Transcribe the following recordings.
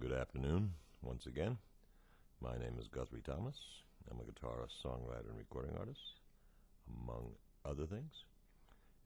Good afternoon once again. My name is Guthrie Thomas. I'm a guitarist, songwriter, and recording artist, among other things.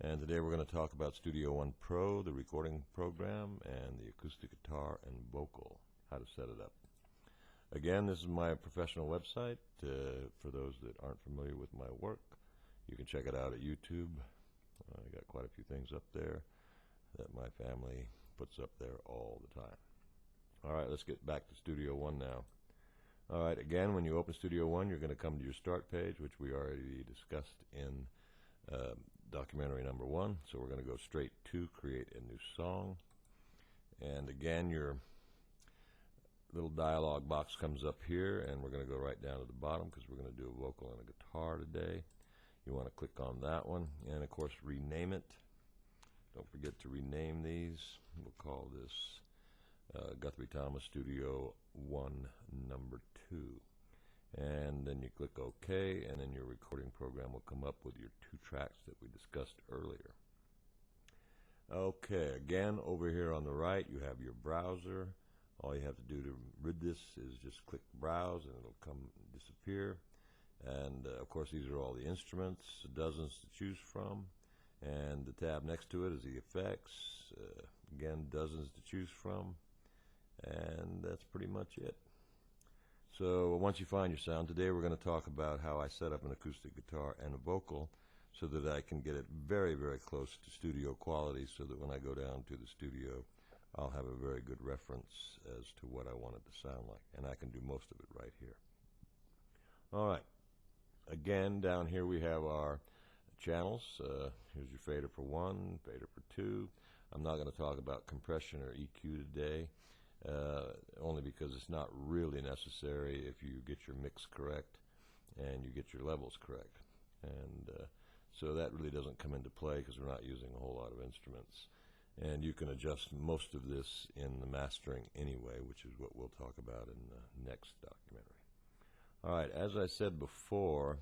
And today we're going to talk about Studio One Pro, the recording program, and the acoustic guitar and vocal, how to set it up. Again, this is my professional website. For those that aren't familiar with my work, you can check it out at YouTube. I got quite a few things up there that my family puts up there all the time. All right, let's get back to Studio One now. All right, again, when you open Studio One, you're going to come to your start page, which we already discussed in documentary number 1. So we're going to go straight to create a new song. And again, your little dialog box comes up here, and we're going to go right down to the bottom because we're going to do a vocal and a guitar today. You want to click on that one, and of course, rename it. Don't forget to rename these. We'll call this Guthrie Thomas Studio One number 2. And then you click OK, and then your recording program will come up with your 2 tracks that we discussed earlier. Okay, again, over here on the right, you have your browser. All you have to do to rid this is just click Browse, and it'll come disappear. And of course, these are all the instruments, dozens to choose from. And the tab next to it is the effects. Again, dozens to choose from. And that's pretty much it. So once you find your sound, today we're going to talk about how I set up an acoustic guitar and a vocal so that I can get it very, very close to studio quality, so that when I go down to the studio, I'll have a very good reference as to what I want it to sound like. And I can do most of it right here. All right. Again, down here we have our channels. Here's your fader for 1, fader for 2. I'm not going to talk about compression or EQ today, only because it's not really necessary if you get your mix correct and you get your levels correct. And so that really doesn't come into play because we're not using a whole lot of instruments. And you can adjust most of this in the mastering anyway, which is what we'll talk about in the next documentary. All right, as I said before,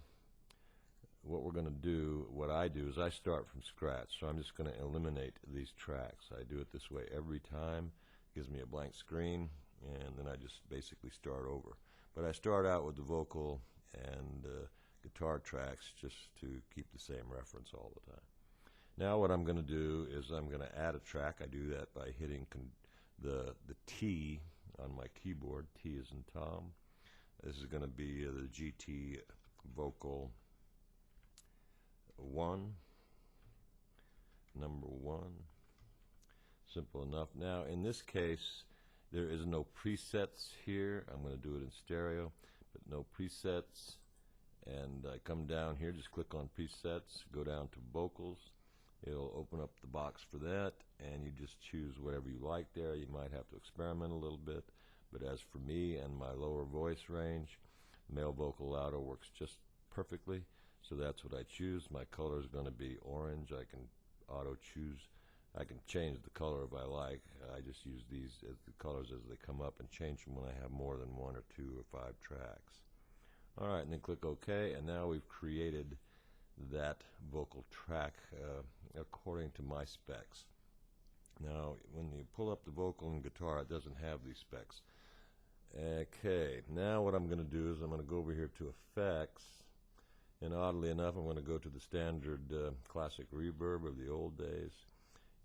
what we're going to do, what I do is I start from scratch. So I'm just going to eliminate these tracks. I do it this way every time. It gives me a blank screen, and then I just basically start over. But I start out with the vocal and guitar tracks just to keep the same reference all the time. Now what I'm going to do is I'm going to add a track. I do that by hitting the T on my keyboard. T as in Tom. This is going to be the GT vocal 1, number 1. Simple enough. Now in this case, there is no presets here. I'm going to do it in stereo, but no presets. And I come down here, just click on presets, go down to vocals. It'll open up the box for that, and you just choose whatever you like there. You might have to experiment a little bit, but as for me and my lower voice range, male vocal louder works just perfectly, so that's what I choose. My color is going to be orange. I can auto choose. I can change the color if I like. I just use these as the colors as they come up and change them when I have more than 1 or 2 or 5 tracks. All right, and then click OK, and now we've created that vocal track according to my specs. Now, when you pull up the vocal and guitar, it doesn't have these specs. Okay, now what I'm going to do is I'm going to go over here to Effects, and oddly enough, I'm going to go to the standard classic reverb of the old days,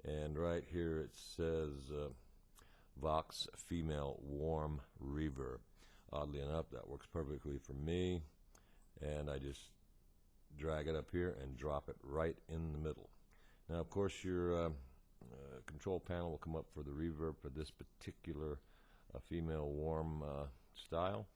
and right here it says Vox Female Warm Reverb. Oddly enough, that works perfectly for me, and I just drag it up here and drop it right in the middle. Now, of course, your control panel will come up for the reverb for this particular female warm style,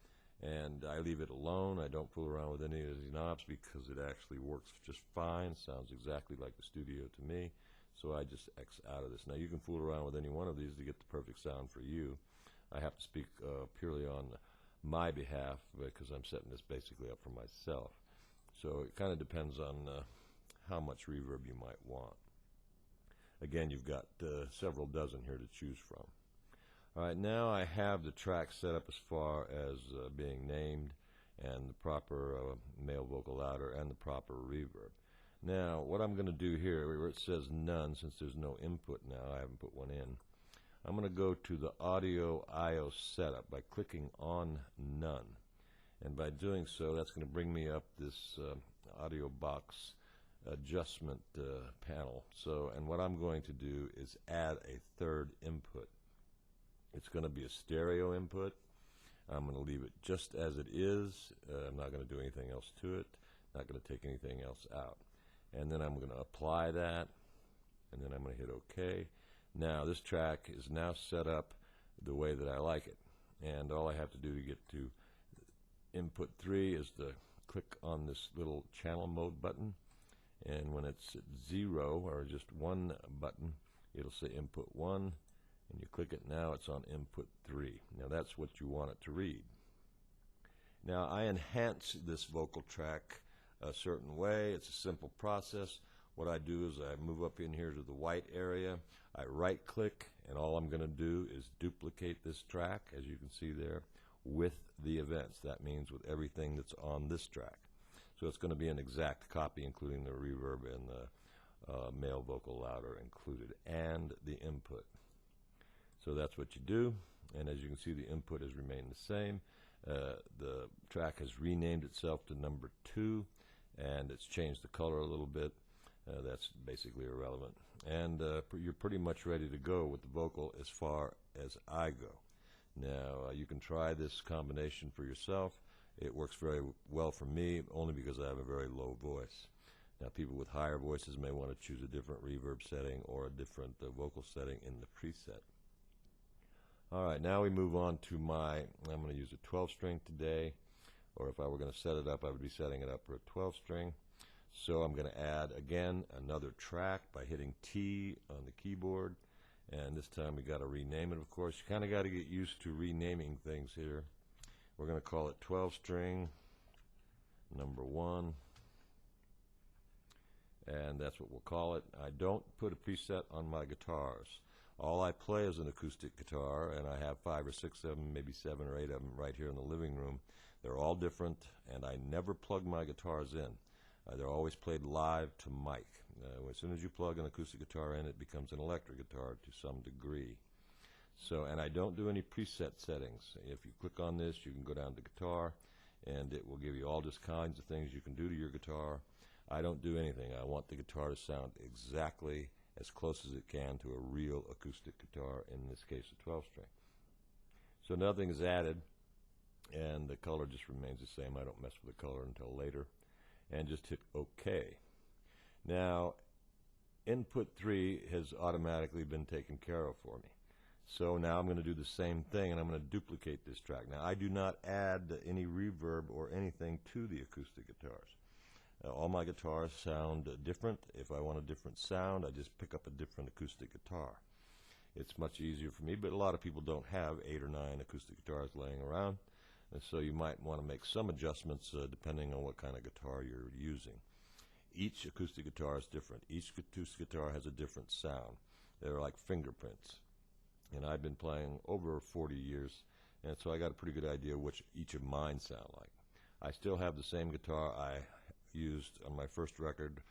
and I leave it alone. I don't fool around with any of these knobs because it actually works just fine. Sounds exactly like the studio to me, so I just X out of this. Now, you can fool around with any one of these to get the perfect sound for you. I have to speak purely on my behalf because I'm setting this basically up for myself. So it kind of depends on how much reverb you might want. Again, you've got several dozen here to choose from. All right, now I have the track set up as far as being named and the proper male vocal louder and the proper reverb. Now, what I'm going to do here, where it says none, since there's no input now, I haven't put one in, I'm going to go to the Audio I/O setup by clicking on None. And by doing so, that's going to bring me up this audio box adjustment panel. And what I'm going to do is add a third input. It's going to be a stereo input. I'm going to leave it just as it is. I'm not going to do anything else to it. Not going to take anything else out. And then I'm going to apply that, and then I'm going to hit OK. Now this track is now set up the way that I like it. And all I have to do to get to input 3 is to click on this little channel mode button, and when it's at 0 or just 1 button, it'll say input 1, and you click it. Now it's on input 3. Now that's what you want it to read. Now I enhance this vocal track a certain way. It's a simple process. What I do is I move up in here to the white area, I right click, and all I'm going to do is duplicate this track, as you can see there, with the events. That means with everything that's on this track. So it's going to be an exact copy, including the reverb and the male vocal louder included, and the input. So that's what you do, and as you can see, the input has remained the same. The track has renamed itself to number 2, and it's changed the color a little bit. That's basically irrelevant. And you're pretty much ready to go with the vocal as far as I go. Now, you can try this combination for yourself. It works very well for me, only because I have a very low voice. Now, people with higher voices may want to choose a different reverb setting or a different vocal setting in the preset. All right, now we move on to I'm going to use a 12-string today, or if I were going to set it up, I would be setting it up for a 12-string. So I'm going to add, again, another track by hitting T on the keyboard. And this time we got to rename it, of course. You kind of got to get used to renaming things here. We're going to call it 12-string number 1. And that's what we'll call it. I don't put a preset on my guitars. All I play is an acoustic guitar, and I have 5 or 6 of them, maybe 7 or 8 of them right here in the living room. They're all different, and I never plug my guitars in. They're always played live to mic. As soon as you plug an acoustic guitar in, it becomes an electric guitar to some degree. And I don't do any preset settings. If you click on this, you can go down to guitar, and it will give you all just kinds of things you can do to your guitar. I don't do anything. I want the guitar to sound exactly as close as it can to a real acoustic guitar, in this case a 12-string. So nothing is added, and the color just remains the same. I don't mess with the color until later. And just hit OK. Now, input 3 has automatically been taken care of for me. So now I'm going to do the same thing, and I'm going to duplicate this track. Now, I do not add any reverb or anything to the acoustic guitars. All my guitars sound different. If I want a different sound, I just pick up a different acoustic guitar. It's much easier for me, but a lot of people don't have 8 or 9 acoustic guitars laying around. And so you might want to make some adjustments depending on what kind of guitar you're using. Each acoustic guitar is different. Each acoustic guitar has a different sound. They're like fingerprints. And I've been playing over 40 years, and so I got a pretty good idea which each of mine sound like. I still have the same guitar I used on my first record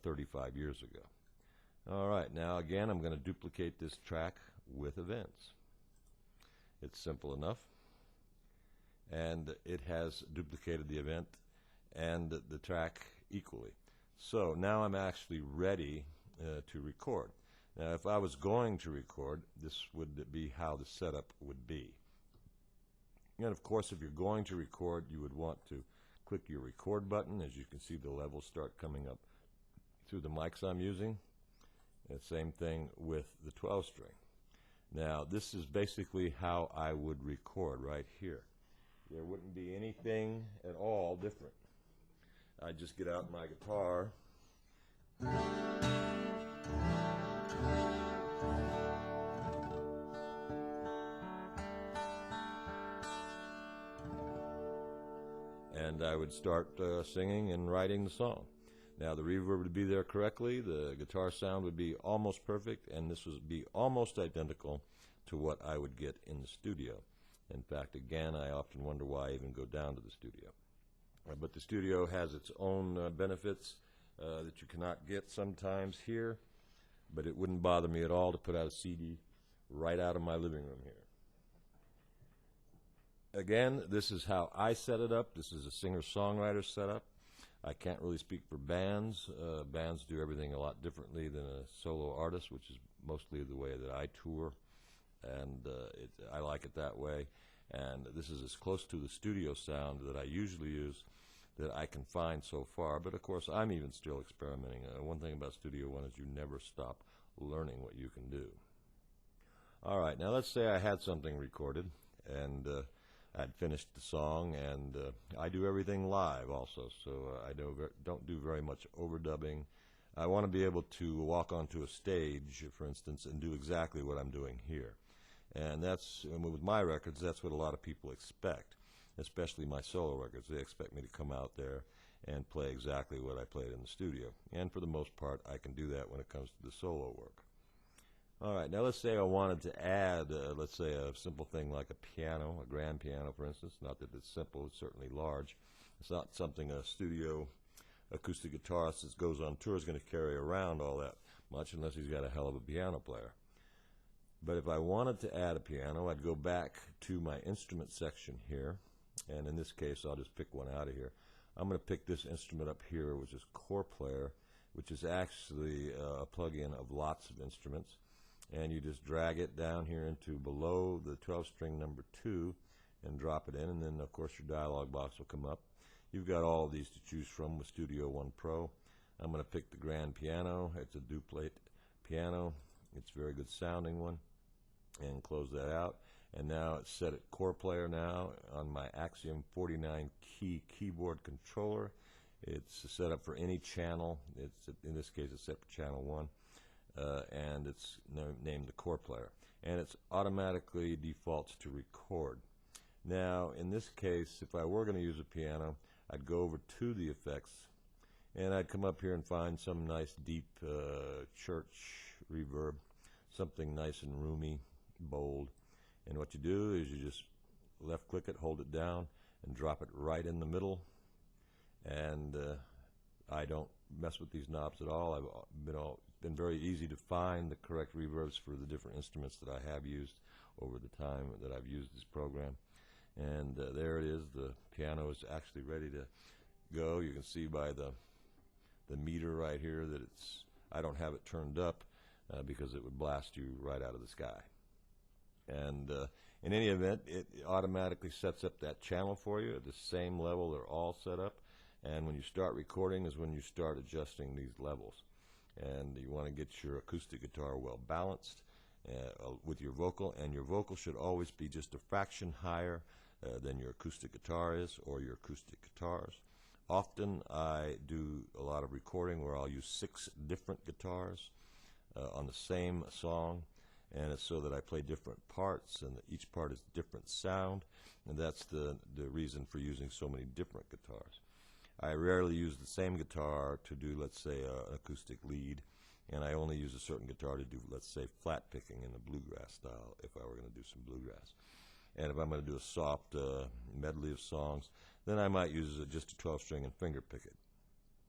35 years ago. All right, now again, I'm going to duplicate this track with events. It's simple enough. And it has duplicated the event and the track equally. So now I'm actually ready to record. Now, if I was going to record, this would be how the setup would be. And of course, if you're going to record, you would want to click your record button. As you can see, the levels start coming up through the mics I'm using. And same thing with the 12-string. Now, this is basically how I would record right here. There wouldn't be anything at all different. I'd just get out my guitar. And I would start singing and writing the song. Now the reverb would be there correctly, the guitar sound would be almost perfect, and this would be almost identical to what I would get in the studio. In fact, again, I often wonder why I even go down to the studio. But the studio has its own benefits that you cannot get sometimes here, but it wouldn't bother me at all to put out a CD right out of my living room here. Again, this is how I set it up. This is a singer-songwriter setup. I can't really speak for bands. Bands do everything a lot differently than a solo artist, which is mostly the way that I tour, and I like it that way. And this is as close to the studio sound that I usually use that I can find so far. But of course, I'm even still experimenting. One thing about Studio One is you never stop learning what you can do. All right, now let's say I had something recorded, and I'd finished the song, and I do everything live also, so I don't do very much overdubbing. I want to be able to walk onto a stage, for instance, and do exactly what I'm doing here. And with my records, that's what a lot of people expect, especially my solo records. They expect me to come out there and play exactly what I played in the studio. And for the most part, I can do that when it comes to the solo work. All right, now let's say I wanted to add, let's say, a simple thing like a piano, a grand piano, for instance. Not that it's simple, it's certainly large. It's not something a studio acoustic guitarist that goes on tour is going to carry around all that much unless he's got a hell of a piano player. But if I wanted to add a piano, I'd go back to my instrument section here, and in this case, I'll just pick one out of here. I'm going to pick this instrument up here, which is Chord Player, which is actually a plug-in of lots of instruments. And you just drag it down here into below the 12-string number 2 and drop it in, and then of course your dialog box will come up. You've got all of these to choose from with Studio One Pro. I'm going to pick the grand piano. It's a duplicate piano. It's a very good sounding one, and close that out. And now it's set at Chord Player now on my Axiom 49 key keyboard controller. It's set up for any channel. In this case, it's set for channel 1. And it's named the Chord Player, and it's automatically defaults to record. Now, in this case, if I were going to use a piano, I'd go over to the effects, and I'd come up here and find some nice deep church reverb, something nice and roomy, bold. And what you do is you just left-click it, hold it down, and drop it right in the middle. And I don't mess with these knobs at all. It's been very easy to find the correct reverbs for the different instruments that I have used over the time that I've used this program. And there it is. The piano is actually ready to go. You can see by the meter right here that I don't have it turned up because it would blast you right out of the sky. And in any event, it automatically sets up that channel for you at the same level they're all set up. And when you start recording is when you start adjusting these levels. And you want to get your acoustic guitar well balanced with your vocal, and your vocal should always be just a fraction higher than your acoustic guitar is or your acoustic guitars. Often I do a lot of recording where I'll use 6 different guitars on the same song, and it's so that I play different parts, and each part is different sound, and that's the reason for using so many different guitars. I rarely use the same guitar to do, let's say, an acoustic lead, and I only use a certain guitar to do, let's say, flat picking in the bluegrass style if I were going to do some bluegrass. And if I'm going to do a soft medley of songs, then I might use just a 12-string and finger pick it.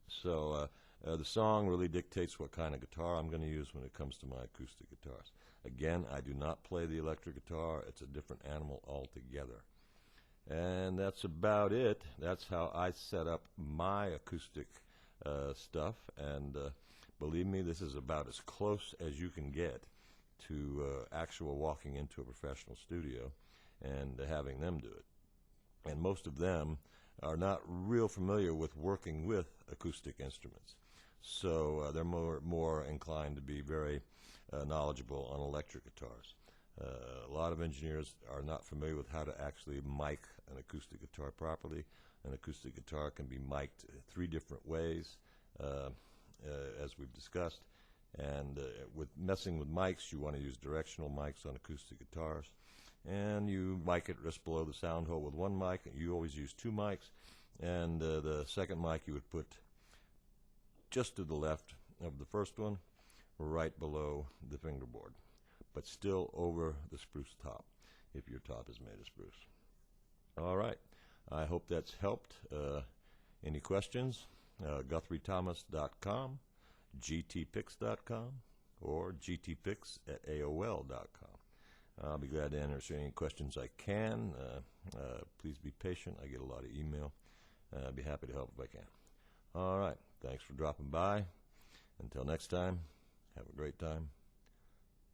So the song really dictates what kind of guitar I'm going to use when it comes to my acoustic guitars. Again, I do not play the electric guitar. It's a different animal altogether. And that's about it. That's how I set up my acoustic stuff. And believe me, this is about as close as you can get to actual walking into a professional studio and having them do it. And most of them are not real familiar with working with acoustic instruments. So they're more inclined to be very knowledgeable on electric guitars. A lot of engineers are not familiar with how to actually mic an acoustic guitar properly. An acoustic guitar can be mic'd 3 different ways, as we've discussed. And with messing with mics, you want to use directional mics on acoustic guitars. And you mic it just below the sound hole with 1 mic. You always use 2 mics. And the second mic you would put just to the left of the first one, right below the fingerboard, but still over the spruce top, if your top is made of spruce. All right. I hope that's helped. Any questions? GuthrieThomas.com, gtpix.com, or gtpix@aol.com. I'll be glad to answer any questions I can. Please be patient. I get a lot of email. I'll be happy to help if I can. All right. Thanks for dropping by. Until next time, have a great time.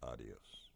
Adios.